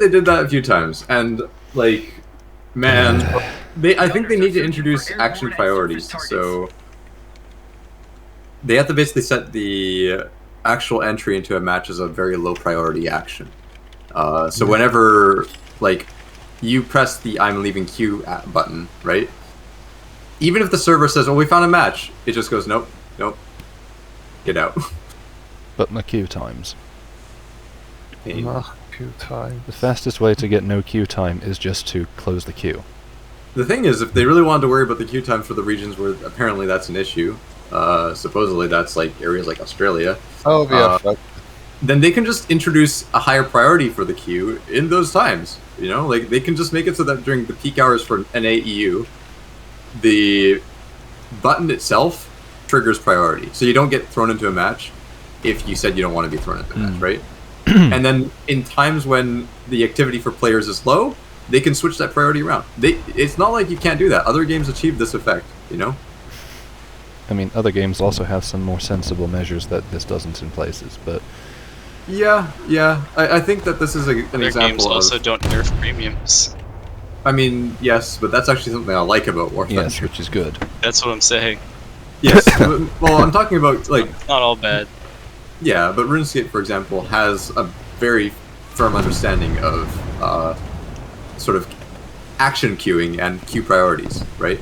They did that a few times, and like, man, I think they need to introduce action priorities. So they have to basically set the actual entry into a match as a very low priority action. So whenever like you press the "I'm leaving queue" button, right? Even if the server says, "Oh, we found a match," it just goes, "Nope, nope, get out." But no queue times. Ugh, queue time. The fastest way to get no queue time is just to close the queue. The thing is, if they really wanted to worry about the queue time for the regions where apparently that's an issue, supposedly that's like areas like Australia, Oh, yeah, fuck. then they can just introduce a higher priority for the queue in those times. You know, like they can just make it so that during the peak hours for NAEU, the button itself triggers priority, so you don't get thrown into a match if you said you don't want to be thrown into a match, right? And then in times when the activity for players is low, they can switch that priority around. It's not like you can't do that. Other games achieve this effect, you know? I mean, other games also have some more sensible measures that this doesn't in places, but... Yeah. I think that this is an Other example games also of... don't nerf premiums. I mean, yes, but that's actually something I like about War Thunder. Yes, which is good. That's what I'm saying. Yes, well, I'm talking about, like... It's not all bad. Yeah, but RuneScape, for example, has a very firm understanding of sort of action queuing and queue priorities, right?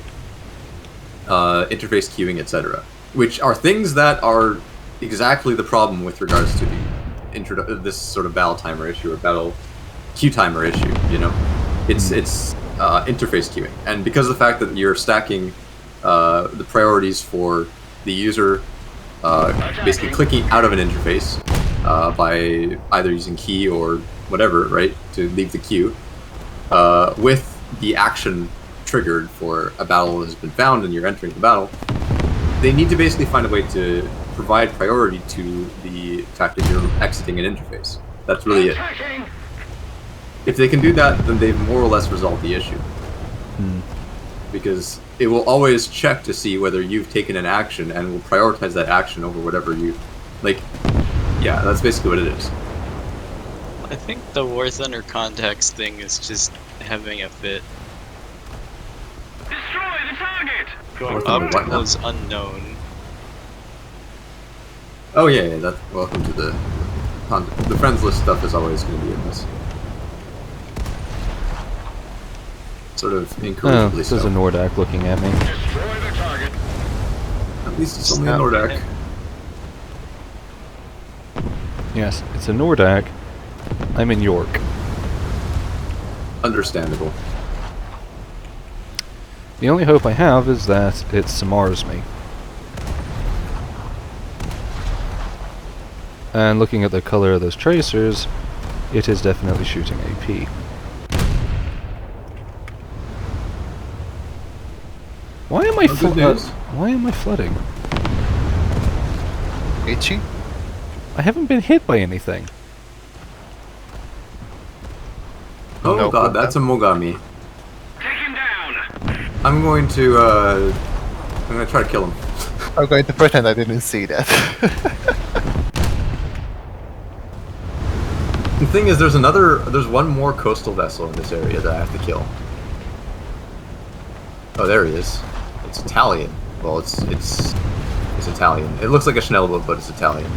Interface queuing, etc., which are things that are exactly the problem with regards to the this sort of battle timer issue or battle queue timer issue. You know, it's interface queuing, and because of the fact that you're stacking the priorities for the user. Basically clicking out of an interface by either using key or whatever, right, to leave the queue, with the action triggered for a battle that has been found and you're entering the battle, they need to basically find a way to provide priority to the fact that you're exiting an interface. That's really it. If they can do that, then they've more or less resolved the issue. Because it will always check to see whether you've taken an action and will prioritize that action over whatever you... Like, yeah, that's basically what it is. I think the War Thunder context thing is just having a fit. Destroy the target! Going War Thunder up what now? was unknown. Oh yeah, that's... Welcome to the... The friends list stuff is always going to be in this. Sort of Oh, incorrectly this is a so. Nordak looking at me. Destroy the target! At least it's only a Nordak. Yes, it's a Nordak. I'm in York. Understandable. The only hope I have is that it Samars me. And looking at the color of those tracers, it is definitely shooting AP. Why am I good news. why am I flooding? Itchy? I haven't been hit by anything. Oh No, god, that's a Mogami. Take him down! I'm going to try to kill him. I'm going to pretend I didn't see that. The thing is, there's one more coastal vessel in this area that I have to kill. Oh, there he is. It's Italian. Well, it's Italian. It looks like a Chanel boat, but it's Italian.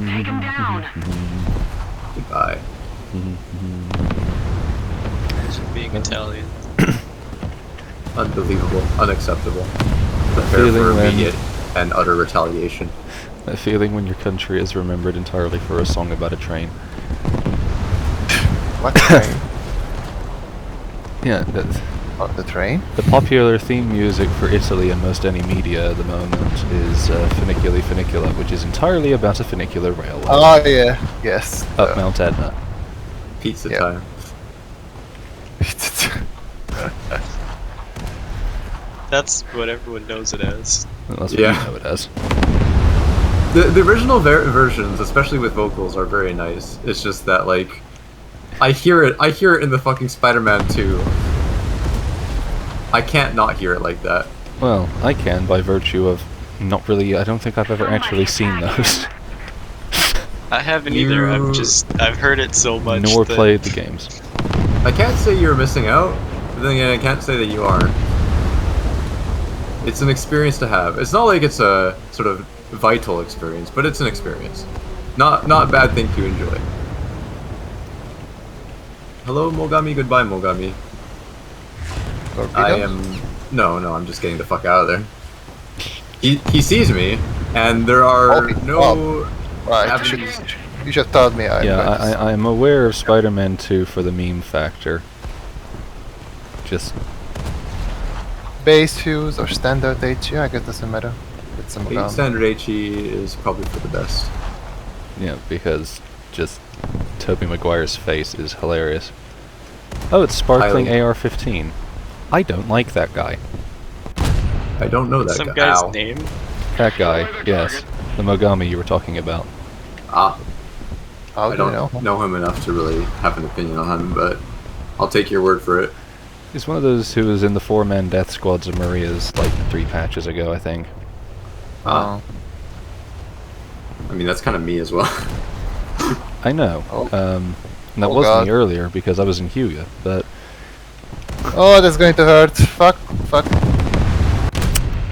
Take him down! Goodbye. Being Italian. Unbelievable. Unacceptable. Prepare feeling for when- immediate and utter retaliation. That feeling when your country is remembered entirely for a song about a train. What train? Yeah, On the train? the popular theme music for Italy in most any media at the moment is Funiculi Funicula, which is entirely about a funicular railway Oh, yeah. Yes. up Mount Etna. Pizza Yeah. time. That's what everyone knows it as. Well, that's what Yeah. you know it as. The original versions, especially with vocals, are very nice. It's just that, like, I hear it in the fucking Spider-Man 2. I can't not hear it like that. Well, I can by virtue of not really. I don't think I've ever actually seen those. I haven't either. I've heard it so much. Nor that- played the games. I can't say you're missing out, but then again, I can't say that you are. It's an experience to have. It's not like it's a sort of vital experience, but it's an experience. Not a bad thing to enjoy. Hello, Mogami. Goodbye, Mogami. Torpedo? I am... No, I'm just getting the fuck out of there. He sees me, and there are no... Right, avenues. you should told me. I'm aware of Spider-Man 2 for the meme factor. Just Base fuse or standard HE, I guess doesn't matter. It's some Standard HE is probably for the best. because just Tobey Maguire's face is hilarious. Oh, it's sparkling Highly. AR-15. I don't like that guy. I don't know that Some guy. guy's Ow. name. That guy, yes. The Mogami you were talking about. Ah, How I do you don't know? know him enough to really have an opinion on him, but I'll take your word for it. He's one of those who was in the 4-man death squads of Maria's like 3 patches ago, I think. Ah, I mean, that's kind of me as well. I know. Oh. And that Oh, wasn't God. me earlier because I was in Huga, but Oh, that's going to hurt. Fuck.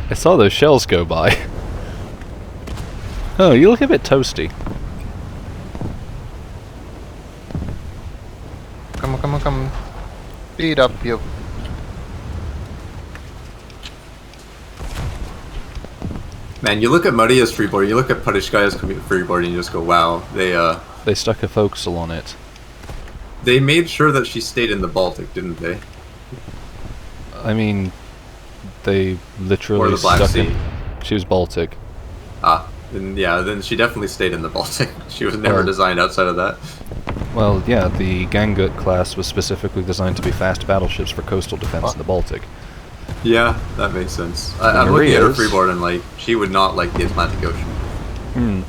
I saw those shells go by. Oh, you look a bit toasty. Come on. Speed up, you. Man, you look at Maria's freeboard, you look at Parishkaya's freeboard, and you just go, wow, They stuck a forecastle on it. they made sure that she stayed in the Baltic, didn't they? I mean, they literally Or the Black stuck Sea. it. She was Baltic. Ah, then she definitely stayed in the Baltic. She was never Well- designed outside of that. Well, yeah, the Gangut class was specifically designed to be fast battleships for coastal defense in the Baltic. Yeah, that makes sense. I'm looking at her Maria's- freeboard and like, she would not like the Atlantic Ocean.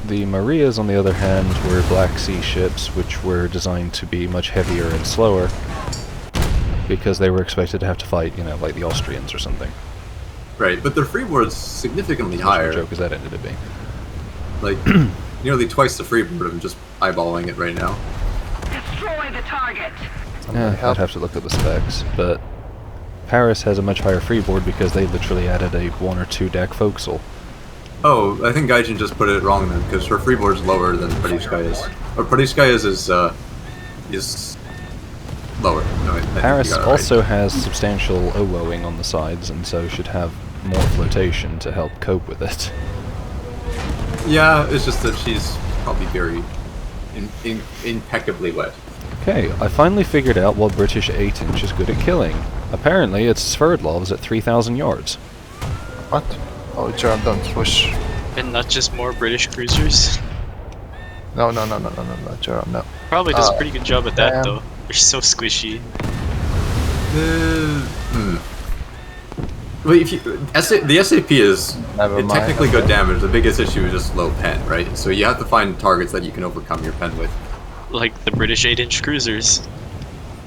The Marias, on the other hand, were Black Sea ships, which were designed to be much heavier and slower, because they were expected to have to fight, like the Austrians or something. Right, but their freeboard's significantly higher. Joke as that ended up being. Like, nearly twice the freeboard. I'm just eyeballing it right now. Destroy the target. Yeah, I'd help. have to look at the specs, but Paris has a much higher freeboard because they literally added a 1 or 2 deck forecastle. Oh, I think Gaijin just put it wrong then, because her freeboard's lower than Parishkaya's. Or Parishkaya's is lower. No, I think Paris you got it right. also has substantial O-wowing on the sides, and so should have more flotation to help cope with it. Yeah, it's just that she's probably very impeccably wet. Okay, I finally figured out what British 8-inch is good at killing. Apparently, it's Sverdlovs at 3,000 yards. What? Oh, Germ, don't push. And not just more British cruisers. No, Germ, no. Probably does a pretty good job at that damn. though. They're so squishy. Well, if you, the SAP is Never mind, technically good okay. damage. The biggest issue is just low pen, right? So you have to find targets that you can overcome your pen with. Like the British 8-inch cruisers.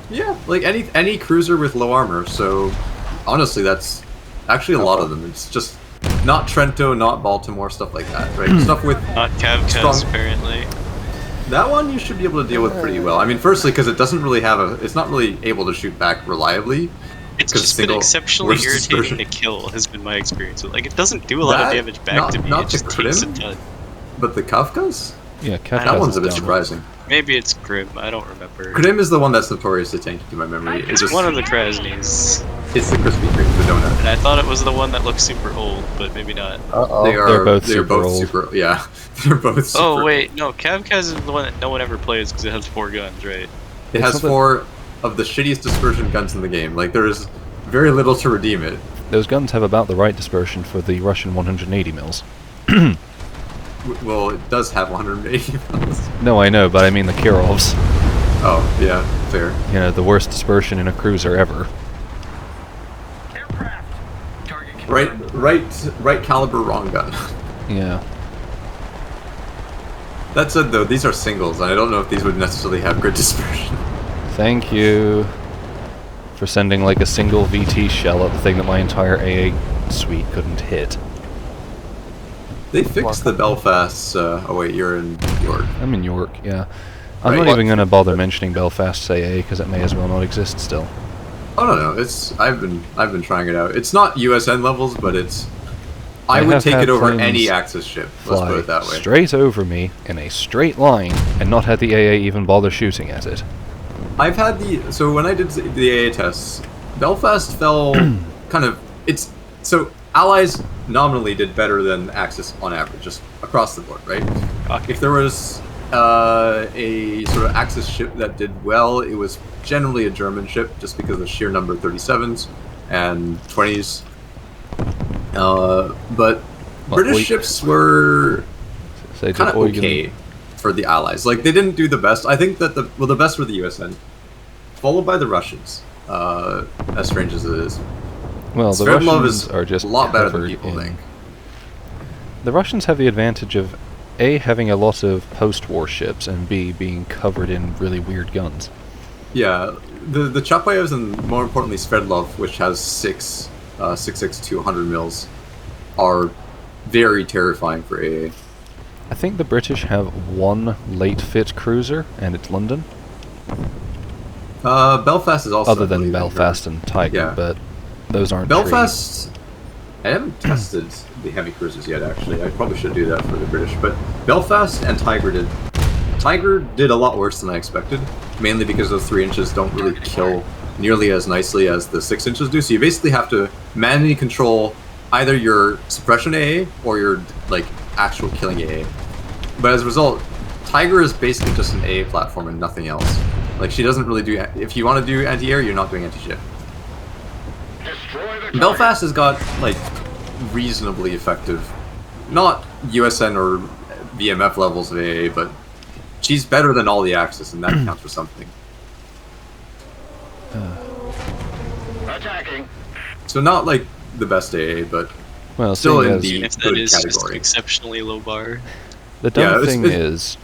Yeah, like any cruiser with low armor. So honestly, that's actually a lot of them. It's just not Trento, not Baltimore, stuff like that, right? Stuff with Not Cavcas, Strong. apparently. that one you should be able to deal with pretty well. I mean, firstly, because it doesn't really have it's not really able to shoot back reliably. It's 'Cause just been single exceptionally worst irritating to dispersion. kill, has been my experience. Like, it doesn't do a lot of That- damage back not- to me, not it the just takes a Krim? ton. But the Kafkas, Yeah, Kafkas that one's is a bit down. surprising. Maybe it's Grim, I don't remember. Krim is the one that's notoriously tanky to my memory. It's just One of the Krasnys. it's the Krispy Kreme, the donut. And I thought it was the one that looked super old, but maybe not. Uh-oh. They're both super old. super. Yeah, they're both. Super Oh, wait, no, Cavcas is the one that no one ever plays because it has 4 guns, right? It has It's not 4 of the shittiest dispersion guns in the game. Like there's very little to redeem it. Those guns have about the right dispersion for the Russian 180 mils. Well, it does have 180 rounds. No, I know, but I mean the Kirovs. Oh, yeah, fair. The worst dispersion in a cruiser ever. Aircraft. Target Right caliber, wrong gun. Yeah. That said, though, these are singles, and I don't know if these would necessarily have good dispersion. Thank you for sending like a single VT shell at the thing that my entire AA suite couldn't hit. They fixed the Belfast. Oh wait, you're in York. I'm in York, yeah. I'm Right. not even going to bother mentioning Belfast's AA because it may as well not exist still. Oh no, it's I've been trying it out. It's not USN levels, but it's. I They would have take had it over planes any Axis ship. Let's put Fly it that way. straight over me in a straight line and not had the AA even bother shooting at it. I've had so when I did the AA tests, Belfast fell kind of it's so Allies nominally did better than Axis on average, just across the board, right? Okay. If there was a sort of Axis ship that did well, it was generally a German ship, just because of the sheer number of 37s and 20s. But British Oig- ships were So they did kind of Eugen- okay for the Allies. Like they didn't do the best. I think that the best were the USN, followed by the Russians. As strange as it is, Well, the Sverdlov Russians is are just a lot better than covered people in- think. The Russians have the advantage of A, having a lot of post-war ships, and B, being covered in really weird guns. Yeah, the Chapayevs and more importantly Sverdlov, which has 6.62 100 mils, are very terrifying for AA. I think the British have one late-fit cruiser, and it's London, Belfast is also other I than believe, Belfast and Tiger, Yeah. but those aren't true. Belfast. I haven't tested the heavy cruisers yet. Actually, I probably should do that for the British. But Belfast and Tiger did a lot worse than I expected. Mainly because those 3 inches don't really kill nearly as nicely as the 6 inches do. So you basically have to manually control either your suppression AA or your like actual killing AA. But as a result, Tiger is basically just an AA platform and nothing else. Like she doesn't really do. If you want to do anti-air, you're not doing anti-ship. Belfast has got like reasonably effective, not USN or VMF levels of AA, but she's better than all the Axis, and that counts for something. Attacking. So not like the best AA, but Well, still seeing in as the If that good is just an category. exceptionally low bar. the dumb Yeah, it's- thing is,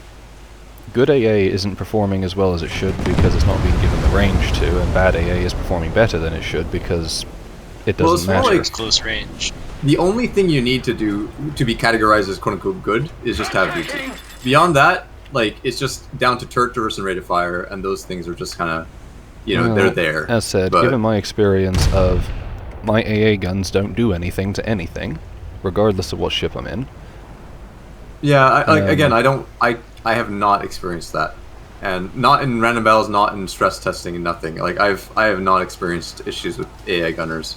good AA isn't performing as well as it should because it's not being given the range to, and bad AA is performing better than it should because it Well, doesn't it's more matter. like- Close range. The only thing you need to do to be categorized as quote-unquote good is just to have VT. Beyond that, like it's just down to turret diverse and rate of fire, and those things are just kind of, Well, they're there. As said, but- given my experience of my AA guns don't do anything to anything, regardless of what ship I'm in. Yeah, again, Um, I have not experienced that, and not in random battles, not in stress testing, and nothing. Like I have not experienced issues with AI gunners.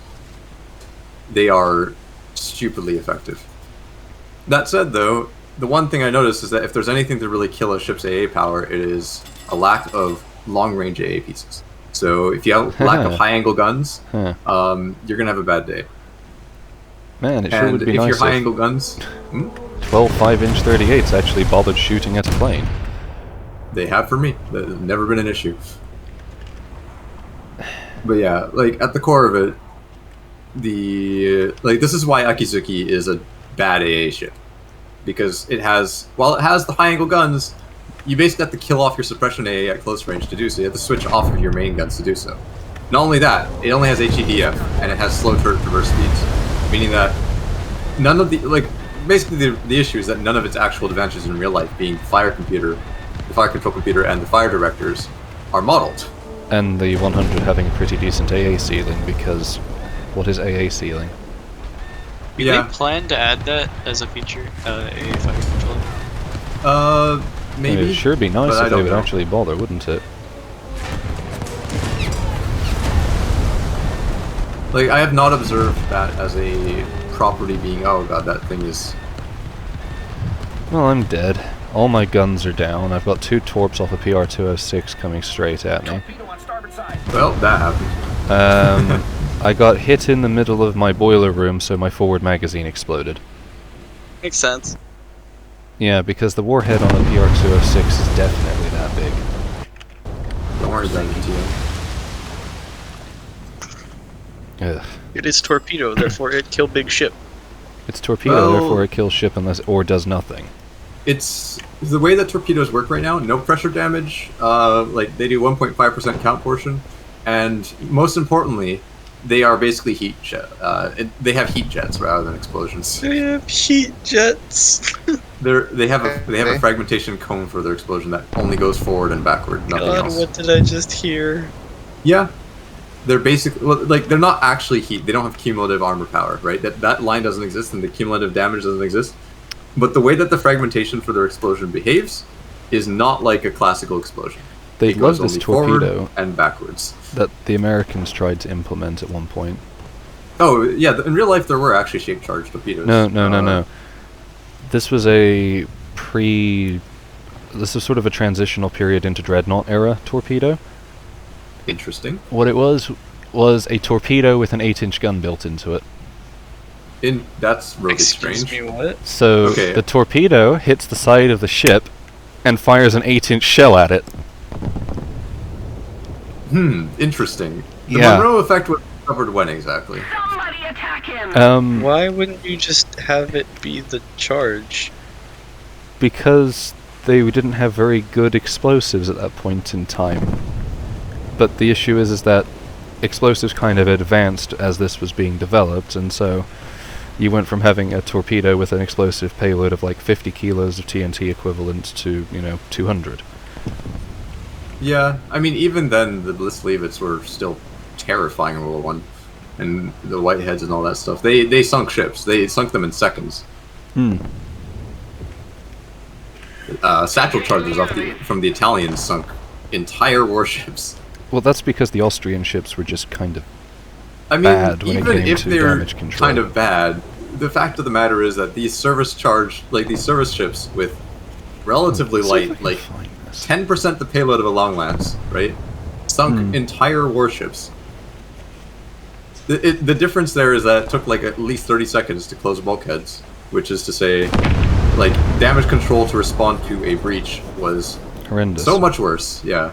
They are stupidly effective. That said, though, the one thing I noticed is that if there's anything to really kill a ship's AA power, it is a lack of long-range AA pieces. So if you have lack of high-angle guns, Huh. you're gonna have a bad day. Man, it sure And would be if nice your if high-angle guns, 12 5-inch 38s actually bothered shooting at a plane. they have for me. They've never been an issue. But yeah, like at the core of it, this is why Akizuki is a bad AA ship, because while it has the high angle guns, you basically have to kill off your suppression AA at close range to do so. You have to switch off of your main guns to do so. Not only that, it only has HEDF and it has slow turret traverse speeds, meaning that none of basically the issue is that none of its actual advantages in real life, being the fire control computer, and the fire directors, are modeled. And the 100 having a pretty decent AA ceiling, because what is AA ceiling? Do Yeah. they plan to add that as a feature? A fire control? Maybe. It'd sure be nice but I if they don't would know. actually bother, wouldn't it? Like, I have not observed that as a property being, oh god, that thing is... Well, I'm dead. All my guns are down. I've got 2 torps off a PR-206 coming straight at me. Well, that happened. I got hit in the middle of my boiler room, so my forward magazine exploded. Makes sense. Yeah, because the warhead on a PR-206 is definitely that big. Don't worry about it, TM. Ugh. It is torpedo, therefore it kill big ship. It's torpedo, Well- therefore it kills ship or does nothing. It's the way that torpedoes work right now, no pressure damage, like they do 1.5% count portion, and most importantly, they are basically heat jet. They have heat jets rather than explosions. They have heat jets. They have a Okay. fragmentation cone for their explosion that only goes forward and backward, nothing God, else. what did I just hear? Yeah, they're basically like they're not actually heat. They don't have cumulative armor power, right? That line doesn't exist, and the cumulative damage doesn't exist. But the way that the fragmentation for their explosion behaves is not like a classical explosion. They It love goes this only forward torpedo and backwards. that the Americans tried to implement at one point. Oh yeah, in real life there were actually shape charge torpedoes. No. This was a This was sort of a transitional period into Dreadnought era torpedo. Interesting. What it was a torpedo with an 8-inch gun built into it. That's really Excuse strange. me, what? So Okay. the torpedo hits the side of the ship and fires an 8-inch shell at it. Interesting. The Yeah. Monroe effect was discovered when exactly? Somebody attack him! Why wouldn't you just have it be the charge? Because they didn't have very good explosives at that point in time. But the issue is that explosives kind of advanced as this was being developed, and so you went from having a torpedo with an explosive payload of like 50 kilos of TNT equivalent to, 200. Yeah, I mean, even then, the Bliss Leavits were still terrifying in World War One, and the Whiteheads and all that stuff. They sunk ships. They sunk them in seconds. Satchel charges from the Italians sunk entire warships. Well, that's because the Austrian ships were just kind of... I mean, Bad when it even came if to they're damage control. kind of bad, the fact of the matter is that these service ships with relatively See if I light, can like find this. 10% the payload of a long lance, right? Sunk entire warships. The difference there is that it took like at least 30 seconds to close bulkheads, which is to say, like, damage control to respond to a breach was Horrendous. so much worse. Yeah.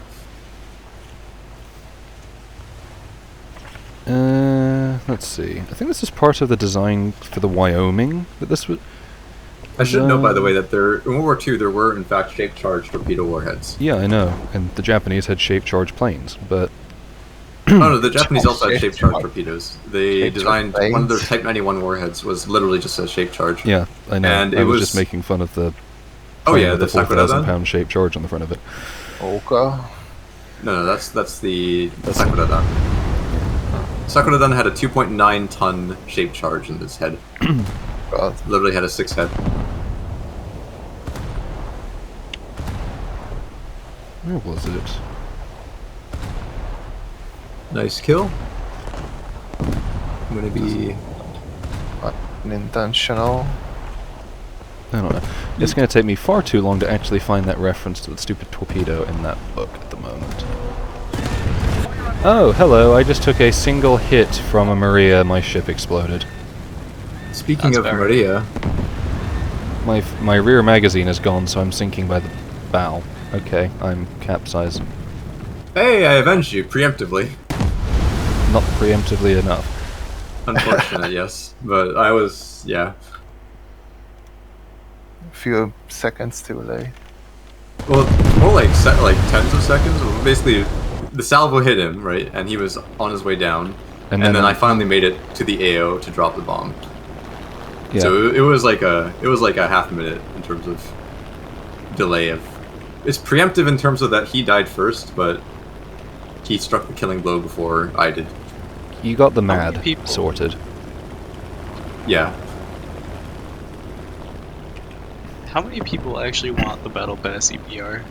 Let's see. I think this is part of the design for the Wyoming that this was... I should note, by the way, that in World War II there were in fact shape charged torpedo warheads. Yeah, I know. And the Japanese had shape-charged planes, but... Oh no, the Japanese also had Shape shape charge charge. torpedoes. They Shape designed charge one of their planes. Type 91 warheads was literally just a shape charge. Yeah, I know. And I it was was- just making fun of the... Oh plane yeah, with the the 4,000 Sakura-dan? pound shape charge on the front of it. Okay. No, that's the Sakura-dan. Sakura-dan had a 2.9 ton shape charge in its head. God. Literally had a 6 head. Where was it? Nice kill. I'm gonna be... Unintentional. I don't know. It's going to take me far too long to actually find that reference to the stupid torpedo in that book at the moment. Oh, hello, I just took a single hit from a Maria, my ship exploded. Speaking That's of fair. Maria, My rear magazine is gone, so I'm sinking by the bow. Okay, I'm capsized. hey, I avenged you preemptively. Not preemptively enough. Unfortunate, yes, but I was, yeah. Few seconds too late. Well, more like tens of seconds. Well, basically, the salvo hit him, right, and he was on his way down, and then I finally made it to the AO to drop the bomb. Yeah. So it was like a half minute in terms of delay of. It's preemptive in terms of that he died first, but he struck the killing blow before I did. You got the many mad people? sorted. Yeah. How many people actually want the Battle Pass EPR?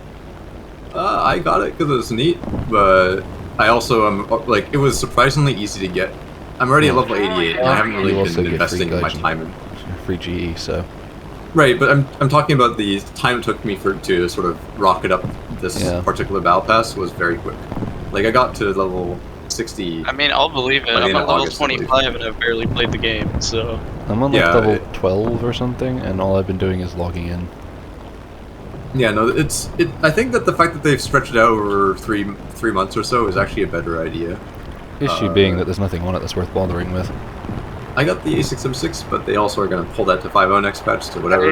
I got it because it was neat, but I also am like it was surprisingly easy to get. I'm already at level 88, and I haven't really You also been get investing free my Gaijin. time in. Free GE, so... Right, but I'm talking about the time it took me to sort of rocket up this Yeah. particular battle pass was very quick. Like I got to level 60. I mean, I'll believe it. By the I'm end at of level August, I believe. 25 and I've barely played the game, so... I'm on like Yeah, level it- 12 or something, and all I've been doing is logging in. Yeah, no, I think that the fact that they've stretched it out over three months or so is actually a better idea. Issue being that there's nothing on it that's worth bothering with. I got the A6M6, but they also are going to pull that to 5.0 next patch to whatever.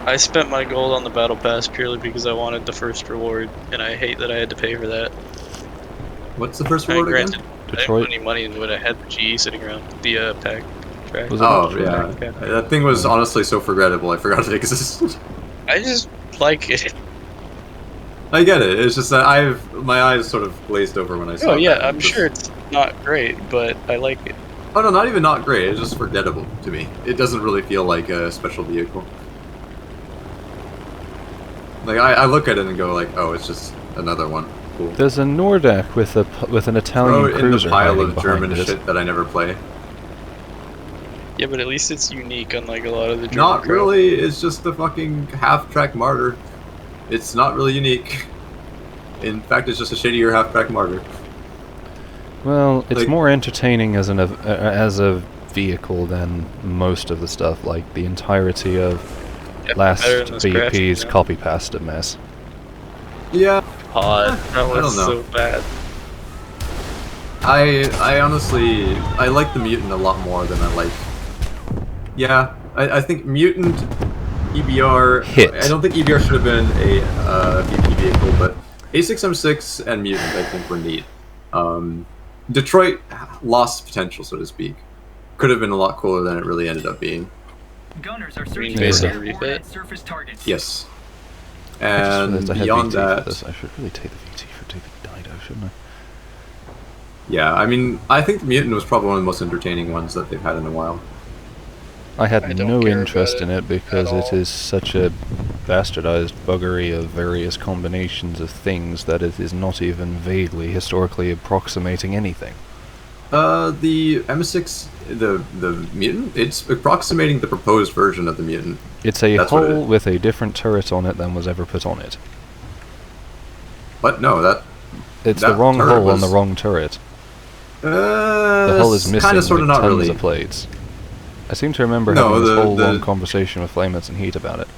I spent my gold on the Battle Pass purely because I wanted the first reward, and I hate that I had to pay for that. What's the first I mean, reward granted, again? Detroit. put any money into it. I had the GE sitting around the pack track. Was it Oh yeah, that thing was honestly so forgettable. I forgot it existed. I just like it. I get it. It's just that my eyes sort of glazed over when I saw. Oh yeah, that. I'm sure it's not great, but I like it. Oh no, not even not great. It's just forgettable to me. It doesn't really feel like a special vehicle. Like I look at it and go like, oh, it's just another one. Cool. There's a Nordak with an Italian Throw it in cruiser the pile hiding of German behind it. shit that I never play. Yeah, but at least it's unique, unlike a lot of the German Not crap. really. It's just the fucking half-track Martyr. It's not really unique. In fact, it's just a shittier half-track Martyr. Well, it's Like- more entertaining as a vehicle than most of the stuff. Like the entirety of Yeah, last better than this crash, VP's yeah. copy pasta mess. Yeah, Pod. That I was don't know. so bad. I honestly I like the Mutant a lot more than I like. Yeah, I think Mutant EBR. Hit. I don't think EBR should have been a VP vehicle, but A6M6 and Mutant I think were neat. Detroit lost potential, so to speak. Could have been a lot cooler than it really ended up being. Gunners are mean searching based for on refit? overhead surface targets. Yes. I just And realized I had beyond VT for that, this. I should really take the VT for David Dido, shouldn't I? yeah, I mean, I think the Mutant was probably one of the most entertaining ones that they've had in a while. I had I don't no care interest about in it because at it all. is such a bastardized buggery of various combinations of things that it is not even vaguely historically approximating anything. The M6, the Mutant, it's approximating the proposed version of the Mutant. It's a That's what it hull is. with a different turret on it than was ever put on it. But no, that It's That the wrong turret hull on the was- wrong turret. The hull is missing kind of, sort of, like not tons really. of plates. I seem to remember No, having this the- whole long the- conversation with Flamets and Heat about it.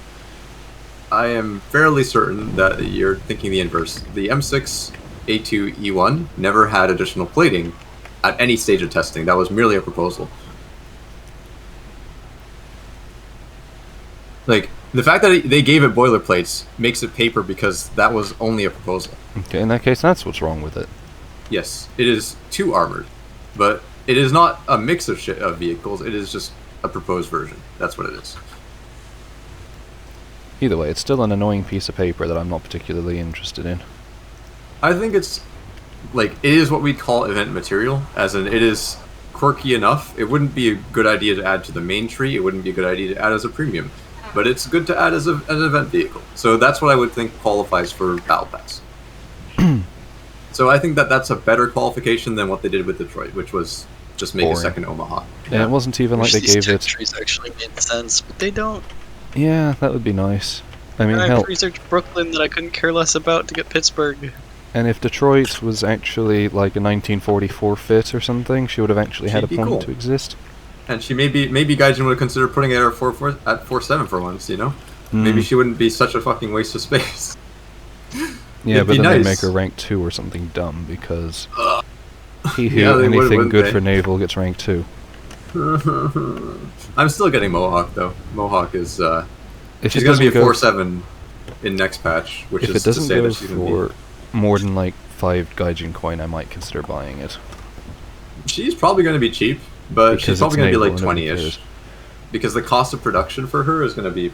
I am fairly certain that you're thinking the inverse. The M6 A2 E1 never had additional plating at any stage of testing. That was merely a proposal. Like, the fact that they gave it boilerplates makes it paper because that was only a proposal. Okay, in that case, that's what's wrong with it. Yes, it is too armored, but it is not a mix of shit of vehicles. It is just a proposed version. That's what it is. Either way, it's still an annoying piece of paper that I'm not particularly interested in. I think it's like it is what we call event material, as in it is quirky enough. It wouldn't be a good idea to add to the main tree. It wouldn't be a good idea to add as a premium, but it's good to add as an event vehicle. So that's what I would think qualifies for Battle Pass. So I think that that's a better qualification than what they did with Detroit, which was just make Boring. a second Omaha. And it wasn't even like Wish they these gave tech it. trees actually made sense, but they don't. Yeah, that would be nice. I mean, I hell, have researched Brooklyn that I couldn't care less about to get Pittsburgh. and if Detroit was actually like a 1944 fit or something, she would have actually had a She'd be point cool. to exist. And she maybe Gaijin would consider putting it at 4.7 for once, you know? Maybe Mm. she wouldn't be such a fucking waste of space. Yeah, It'd but be then they nice. make her rank 2 or something dumb because he who Yeah, they would, anything wouldn't good they? for naval gets rank 2. I'm still getting Mohawk though. Mohawk is If she's it gonna be a doesn't go 4.7 in next patch, which if is it doesn't to say go that she's gonna for more than like 5 Gaijin coin, I might consider buying it. be. She's probably gonna be cheap, but Because she's probably it's gonna be naval like and nobody 20ish. cares. Because the cost of production for her is gonna be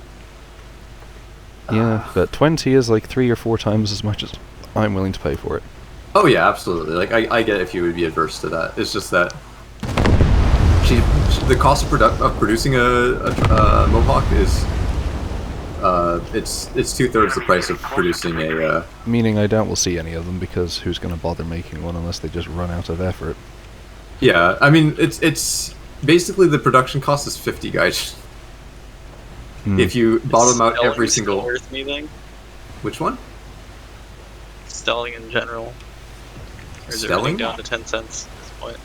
Yeah, but 20 is like 3 or 4 times as much as I'm willing to pay for it. Oh yeah, absolutely. Like I get if you would be adverse to that. It's just that the cost of producing a Mohawk is it's 2/3 the price of producing a Meaning I doubt we'll see any of them because who's going to bother making one unless they just run out of effort. yeah. I mean it's basically the production cost is 50 guys. Hmm. If you bottom out Stelling every still single worth anything? which one? Stelling in general. Or is it Stelling? running down to 10 cents at this point?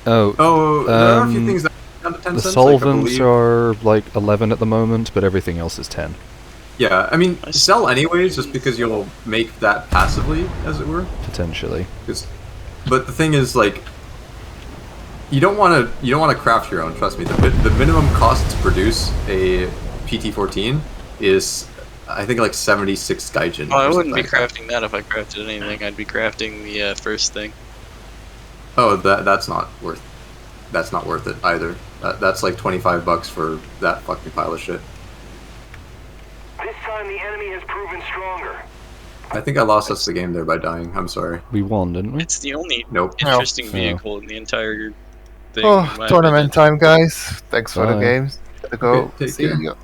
Oh, Oh, there are a few Um, things that are down to 10 the cents. Like, I solvents believe. are like 11 at the moment, but everything else is 10, Yeah, I mean I sell anyways, just because you'll make that passively, as it were. potentially. 'Cause- but the thing is, like, you don't want to craft your own. Trust me. The minimum cost to produce a PT-14 is, I think, like 76 Gaijin. Oh, I or wouldn't be something like that. crafting that if I crafted anything. I'd be crafting the first thing. Oh, that's not worth. That's not worth it either. That's like $25 for that fucking pile of shit. This time the enemy has proven stronger. I think I lost us the game there by dying. I'm sorry. We won, didn't we? It's the only Nope. interesting No. vehicle in the entire thing. Oh, in my tournament opinion. time, guys. Thanks for the Bye. games. Gotta go. Okay, take See care. you.